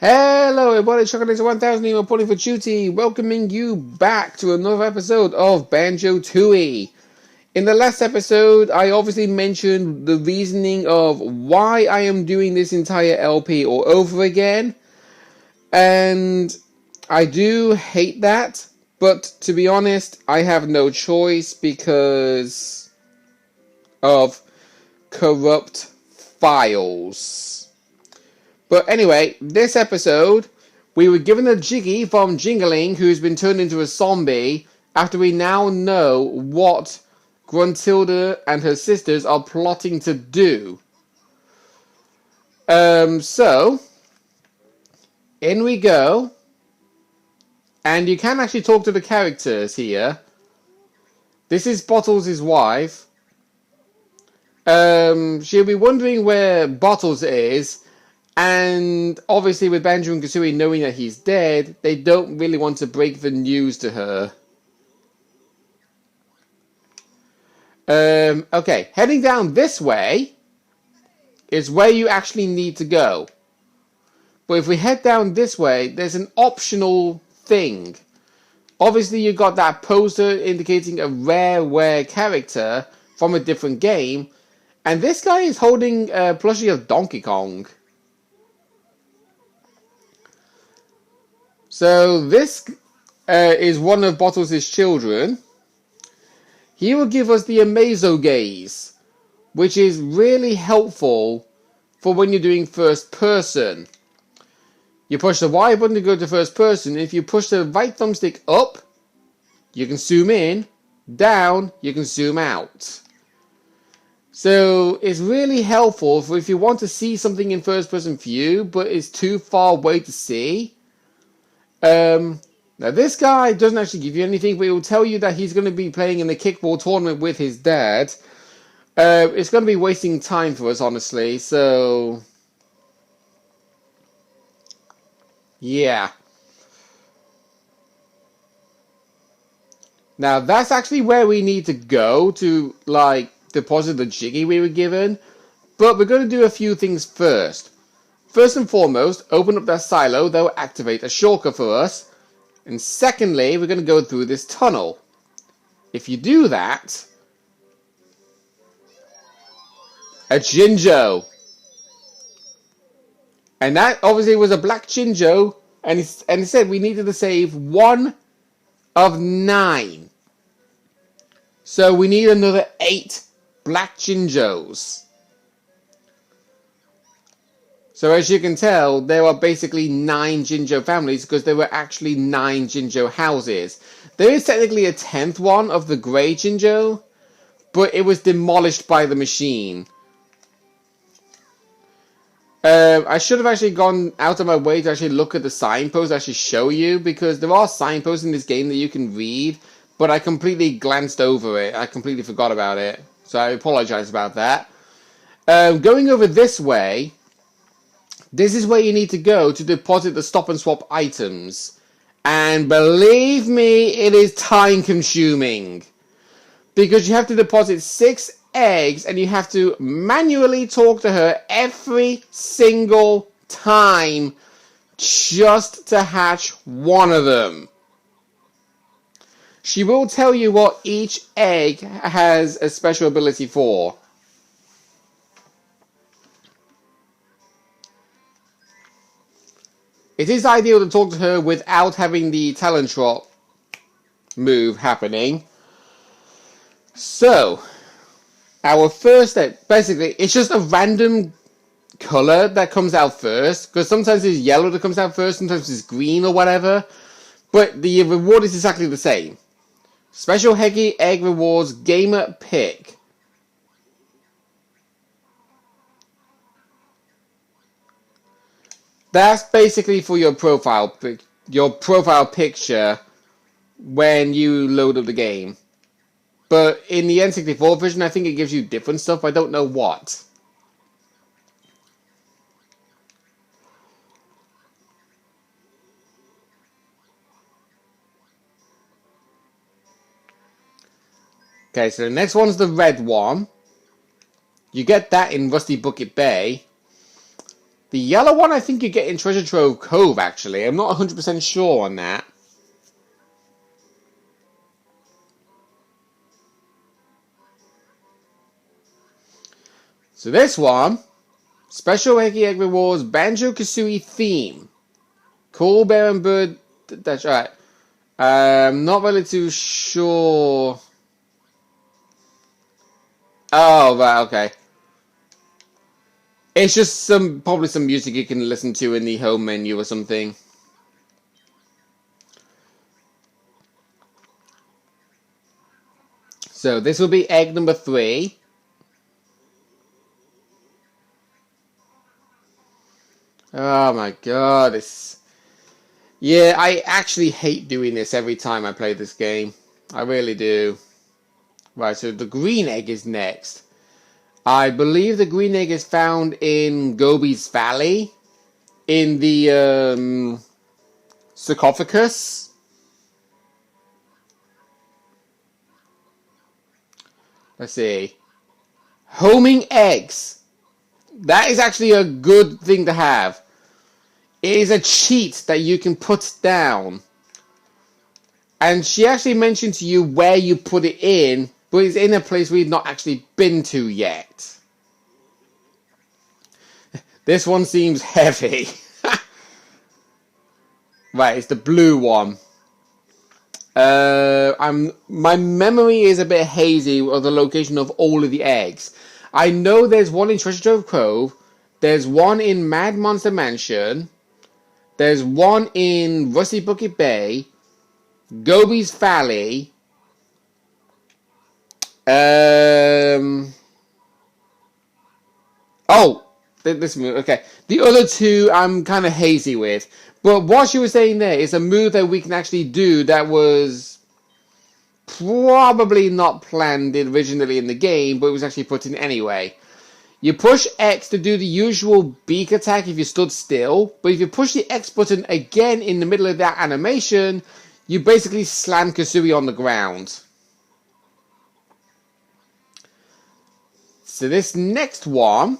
Hello everybody, Chocolate 1000 here reporting for duty, welcoming you back to another episode of Banjo-Tooie. In the last episode, I obviously mentioned the reasoning of why I am doing this entire LP all over again, and I do hate that, but to be honest, I have no choice because of corrupt files. But anyway, this episode, we were given a jiggy from Jingling, who's been turned into a zombie, after we now know what Gruntilda and her sisters are plotting to do. So, in we go. And you can actually talk to the characters here. This is Bottles' wife. She'll be wondering where Bottles is. And obviously with Banjo and Kazooie knowing that he's dead, they don't really want to break the news to her. Okay, heading down this way is where you actually need to go. But if we head down this way, there's an optional thing. Obviously you got that poster indicating a rare character from a different game. And this guy is holding a plushie of Donkey Kong. So this is one of Bottles' children. He will give us the Amazo gaze, which is really helpful for when you're doing first person. You push the Y button to go to first person. If you push the right thumbstick up, you can zoom in. Down, you can zoom out. So it's really helpful for if you want to see something in first person view, but it's too far away to see. Now this guy doesn't actually give you anything, but he will tell you that he's going to be playing in the kickball tournament with his dad. It's going to be wasting time for us, honestly, so yeah. Now that's actually where we need to go to, like, deposit the jiggy we were given, but we're going to do a few things first. First and foremost, open up that silo that will activate a shortcut for us. And secondly, we're going to go through this tunnel. If you do that, a Jinjo. And that obviously was a black Jinjo. And it said we needed to save 1 of 9. So we need another 8 black Jinjos. So as you can tell, there are basically 9 Jinjo families because there were actually 9 Jinjo houses. There is technically a 10th one of the grey Jinjo, but it was demolished by the machine. I should have actually gone out of my way to actually look at the signposts, actually show you, because there are signposts in this game that you can read, but I completely glanced over it. I completely forgot about it. So I apologize about that. Going over this way, this is where you need to go to deposit the stop and swap items. And believe me, it is time consuming. Because you have to deposit 6 eggs and you have to manually talk to her every single time just to hatch one of them. She will tell you what each egg has a special ability for. It is ideal to talk to her without having the talent drop move happening. So, our first step, basically, it's just a random color that comes out first. Because sometimes it's yellow that comes out first, sometimes it's green or whatever. But the reward is exactly the same. Special Heggy Egg Rewards Gamer Pick. That's basically for your profile picture when you load up the game. But in the N64 version, I think it gives you different stuff. I don't know what. Okay, so the next one's the red one. You get that in Rusty Bucket Bay. The yellow one I think you get in Treasure Trove Cove, actually. I'm not 100% sure on that. So this one, Special Eggy Egg Rewards, Banjo-Kazooie theme. Cool Bear and Bird, that's right. Not really too sure. Oh, right, okay. It's just probably some music you can listen to in the home menu or something. So this will be egg number 3. Oh my god, yeah, I actually hate doing this every time I play this game. I really do. Right, so the green egg is next. I believe the green egg is found in Gobi's Valley, in the sarcophagus. Let's see. Homing eggs. That is actually a good thing to have. It is a cheat that you can put down. And she actually mentioned to you where you put it in, but it's in a place we've not actually been to yet. This one seems heavy. Right, it's the blue one. My memory is a bit hazy of the location of all of the eggs. I know there's one in Treasure Trove Cove. There's one in Mad Monster Mansion. There's one in Rusty Bucket Bay. Gobi's Valley. Oh, this move. Okay, the other two I'm kind of hazy with. But what she was saying there is a move that we can actually do that was probably not planned originally in the game, but it was actually put in anyway. You push X to do the usual beak attack if you stood still, but if you push the X button again in the middle of that animation, you basically slam Kazooie on the ground. So this next one,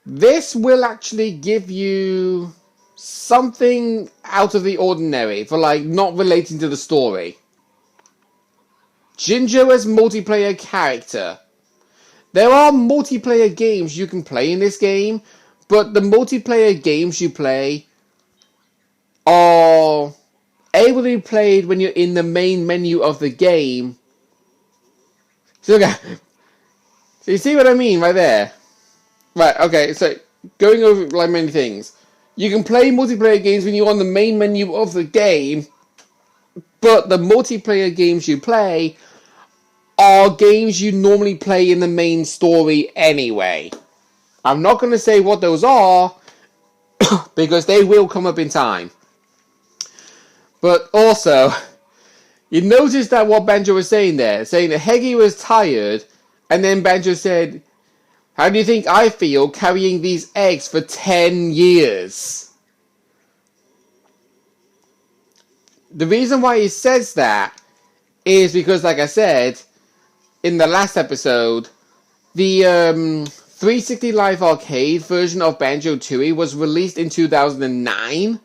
this will actually give you something out of the ordinary for like not relating to the story. Jinjo as multiplayer character. There are multiplayer games you can play in this game, but the multiplayer games you play are able to be played when you're in the main menu of the game. So you see what I mean right there? Right, okay, so going over like many things. You can play multiplayer games when you're on the main menu of the game, but the multiplayer games you play are games you normally play in the main story anyway. I'm not going to say what those are, because they will come up in time. But also, you notice that what Banjo was saying there, saying that Heggy was tired, and then Banjo said, "How do you think I feel carrying these eggs for 10 years? The reason why he says that is because, like I said, in the last episode, the 360 Live Arcade version of Banjo-Tooie was released in 2009,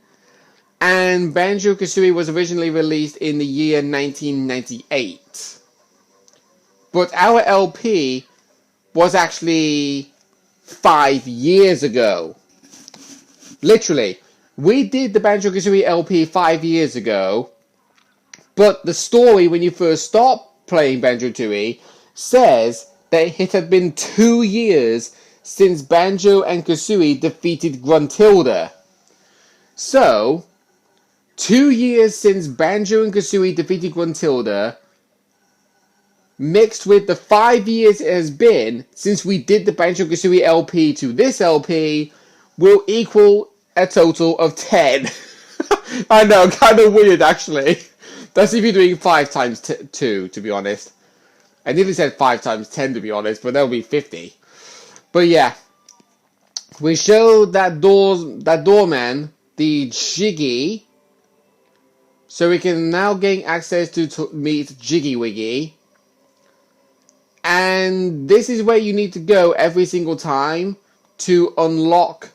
and Banjo-Kazooie was originally released in the year 1998. But our LP was actually 5 years ago. Literally, we did the Banjo-Kazooie LP 5 years ago, but the story when you first start playing Banjo-Tooie says that it had been 2 years since Banjo and Kazooie defeated Gruntilda. So, 2 years since Banjo and Kazooie defeated Gruntilda, mixed with the 5 years it has been since we did the Banjo-Kazooie LP to this LP, will equal a total of 10. I know, kind of weird actually. That's if you're doing 5 times 2, to be honest. I nearly said 5 times 10, to be honest, but that'll be 50. But yeah, we showed that doorman the jiggy, so we can now gain access to meet Jiggy Wiggy. And this is where you need to go every single time to unlock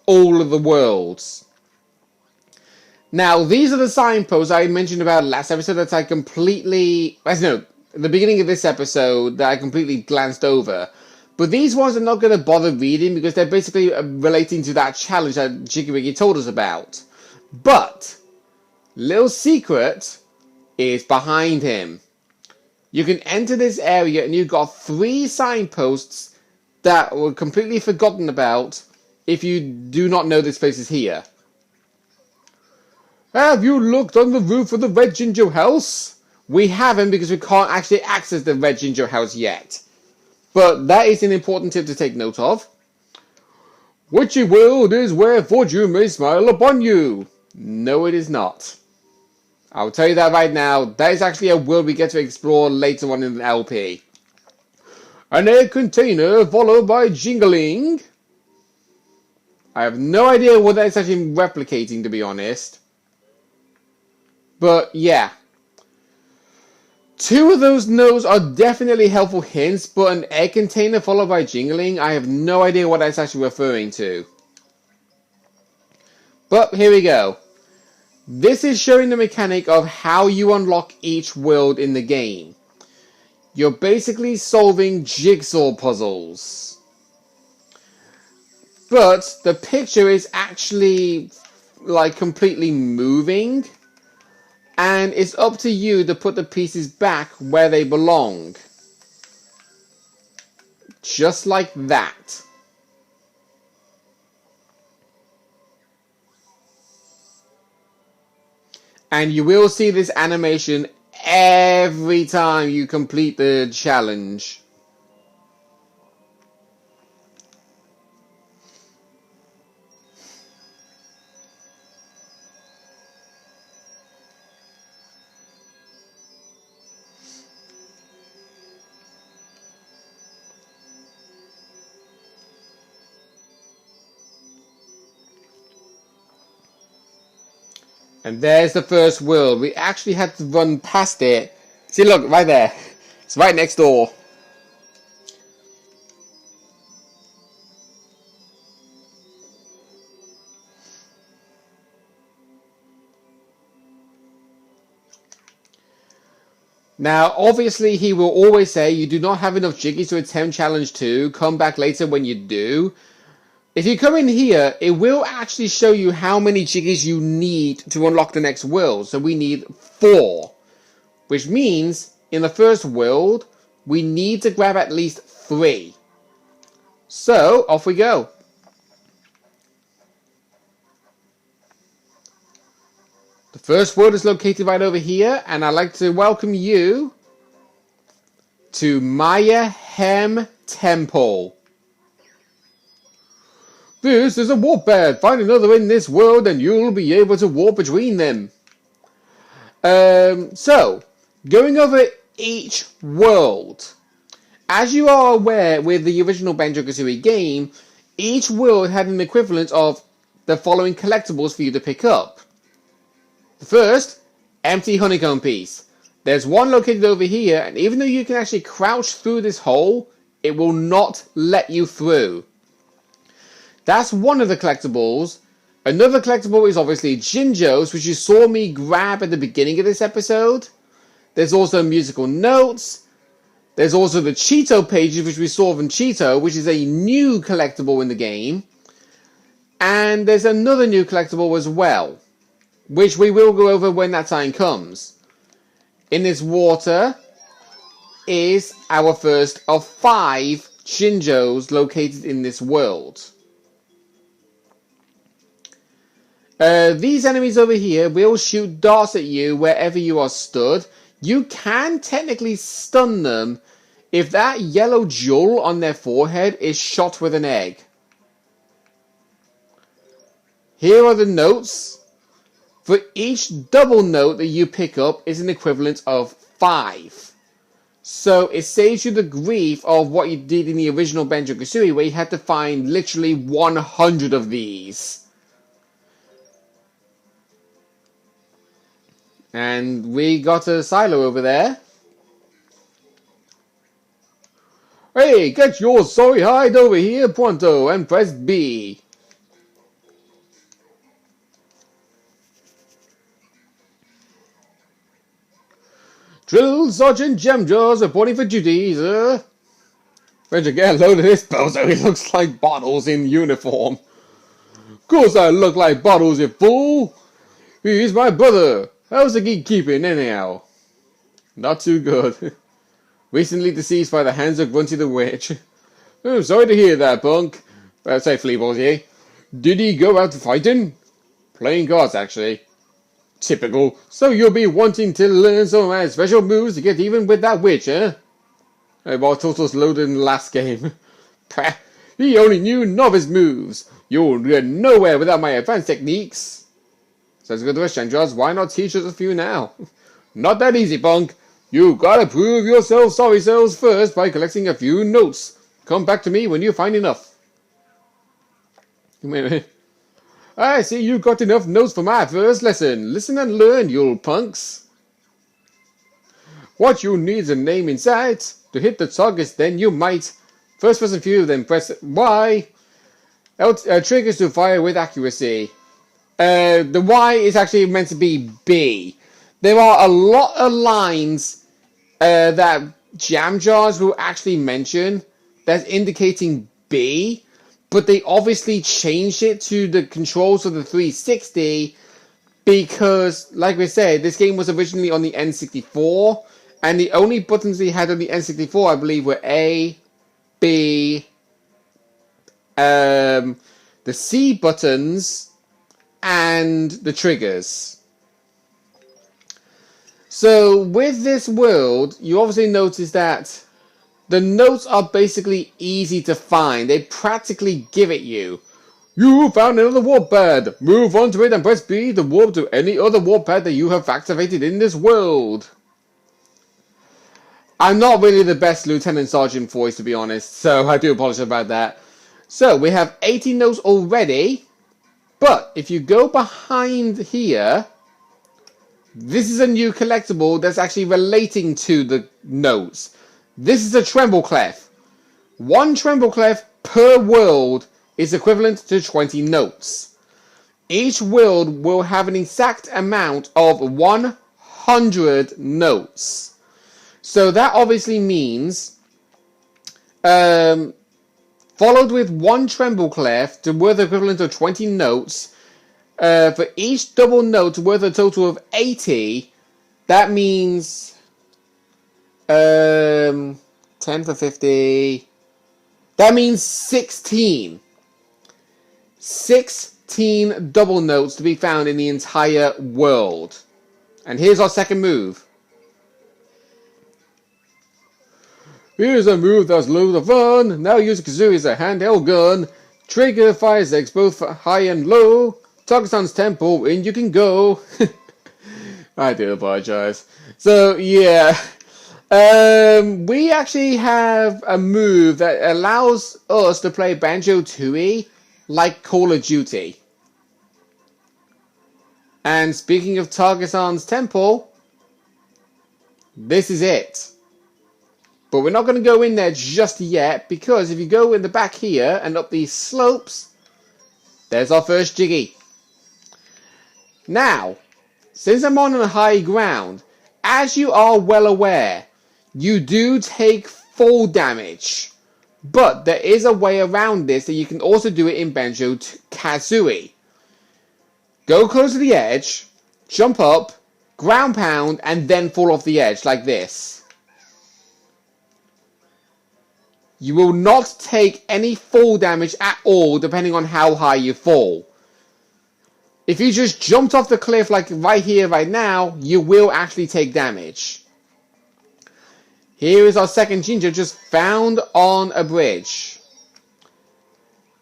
all of the worlds. Now, these are the signposts I mentioned about last episode that I completely... at the beginning of this episode that I completely glanced over. But these ones I'm not going to bother reading because they're basically relating to that challenge that Jiggy told us about. But, little secret is behind him. You can enter this area and you've got 3 signposts that were completely forgotten about if you do not know this place is here. Have you looked on the roof of the Red Ginger House? We haven't because we can't actually access the Red Ginger House yet. But that is an important tip to take note of. Witchy world is where fortune may smile upon you. No, it is not. I'll tell you that right now. That is actually a world we get to explore later on in the LP. An egg container followed by jingling. I have no idea what that's actually replicating, to be honest. But yeah. 2 of those notes are definitely helpful hints, but an egg container followed by jingling, I have no idea what that's actually referring to. But here we go. This is showing the mechanic of how you unlock each world in the game. You're basically solving jigsaw puzzles. But the picture is actually like completely moving. And it's up to you to put the pieces back where they belong. Just like that. And you will see this animation every time you complete the challenge. And there's the first world. We actually had to run past it. See, look, right there. It's right next door. Now, obviously, he will always say, you do not have enough jiggies to attempt challenge 2. Come back later when you do. If you come in here, it will actually show you how many jiggies you need to unlock the next world. So we need 4. Which means, in the first world, we need to grab at least 3. So, off we go. The first world is located right over here, and I'd like to welcome you to Mayhem Temple. This is a warp pad. Find another in this world and you'll be able to warp between them. So, going over each world. As you are aware with the original Banjo-Tooie game, each world had an equivalent of the following collectibles for you to pick up. The first, empty honeycomb piece. There's one located over here, and even though you can actually crouch through this hole, it will not let you through. That's one of the collectibles. Another collectible is obviously Jinjos, which you saw me grab at the beginning of this episode. There's also musical notes. There's also the Cheeto pages, which we saw from Cheeto, which is a new collectible in the game. And there's another new collectible as well, which we will go over when that time comes. In this water is our first of 5 Jinjos located in this world. These enemies over here will shoot darts at you wherever you are stood. You can technically stun them if that yellow jewel on their forehead is shot with an egg. Here are the notes. For each double note that you pick up is an equivalent of 5. So it saves you the grief of what you did in the original Banjo-Kazooie, where you had to find literally 100 of these. And we got a silo over there. Hey, get your sorry hide over here, pronto, and press B. Drill Sergeant Jamjaws reporting for duty, sir. Where'd you get a load of this bozo? He looks like Bottles in uniform. Course I look like Bottles, you fool. He's my brother. How's the geek keeping, anyhow? Not too good. Recently deceased by the hands of Grunty the Witch. I'm sorry to hear that, punk. Say, Fleaballs, did he go out fighting? Playing cards, actually. Typical. So you'll be wanting to learn some special moves to get even with that witch, eh? Hey, well, Total's loaded in the last game. Pah, he only knew novice moves. You'll get nowhere without my advanced techniques. Sounds good to us, Chandras. Why not teach us a few now? Not that easy, punk. You gotta prove yourself sorry selves first by collecting a few notes. Come back to me when you find enough. Wait a minute. I see you got enough notes for my first lesson. Listen and learn, you old punks. What you need is a name in sight. To hit the targets, then you might. First person view, then press Y. Triggers to fire with accuracy. The Y is actually meant to be B. There are a lot of lines that Jam Jars will actually mention that's indicating B. But they obviously changed it to the controls of the 360 because, like we said, this game was originally on the N64, and the only buttons they had on the N64, I believe, were A, B, the C buttons, and the triggers. So with this world, you obviously notice that the notes are basically easy to find. They practically give it you. You found another warp pad. Move on to it and press B to warp to any other warp pad that you have activated in this world. I'm not really the best Lieutenant Sergeant voice, to be honest, so I do apologize about that. So we have 80 notes already, but if you go behind here, this is a new collectible that's actually relating to the notes. This is a tremble clef. One tremble clef per world is equivalent to 20 notes. Each world will have an exact amount of 100 notes. So that obviously means, followed with one tremble clef to worth equivalent of 20 notes, for each double note worth a total of 80, that means 10 for 50. That means 16. 16 double notes to be found in the entire world. And here's our second move. Here's a move that's loads of fun. Now use Kazooie as a handheld gun. Trigger fires eggs both high and low. Target sounds tempo, in you can go. I do apologize. So, yeah. We actually have a move that allows us to play Banjo-Tooie like Call of Duty. And speaking of Targasan's Temple, this is it. But we're not going to go in there just yet, because if you go in the back here and up these slopes, there's our first jiggy. Now, since I'm on a high ground, as you are well aware, you do take fall damage. But there is a way around this that you can also do it in Banjo-Kazooie. Go close to the edge, jump up, ground pound, and then fall off the edge like this. You will not take any fall damage at all depending on how high you fall. If you just jumped off the cliff like right here, right now, you will actually take damage. Here is our second ginger just found on a bridge.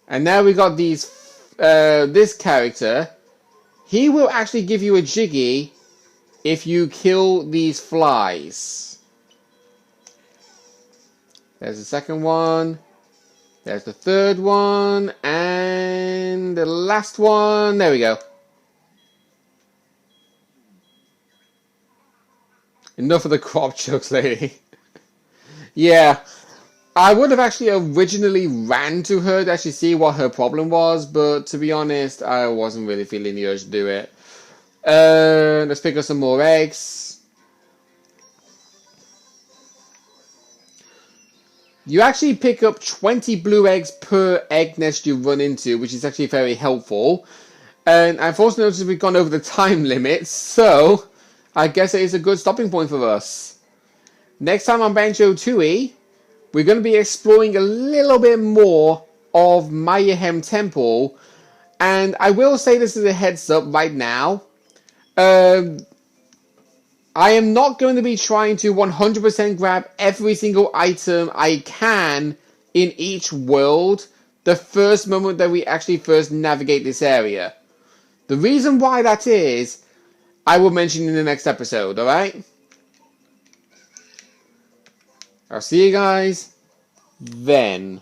And now we got these, this character. He will actually give you a jiggy if you kill these flies. There's the second one. There's the third one. And the last one. There we go. Enough of the crop jokes, lady. Yeah. I would have actually originally ran to her to actually see what her problem was, but to be honest, I wasn't really feeling the urge to do it. Let's pick up some more eggs. You actually pick up 20 blue eggs per egg nest you run into, which is actually very helpful. And I've also noticed we've gone over the time limit, so I guess it is a good stopping point for us. Next time on Banjo-Tooie, we're going to be exploring a little bit more of Mayhem Temple. And I will say this as a heads up right now. I am not going to be trying to 100% grab every single item I can in each world the first moment that we actually first navigate this area. The reason why that is, I will mention in the next episode, alright? I'll see you guys then.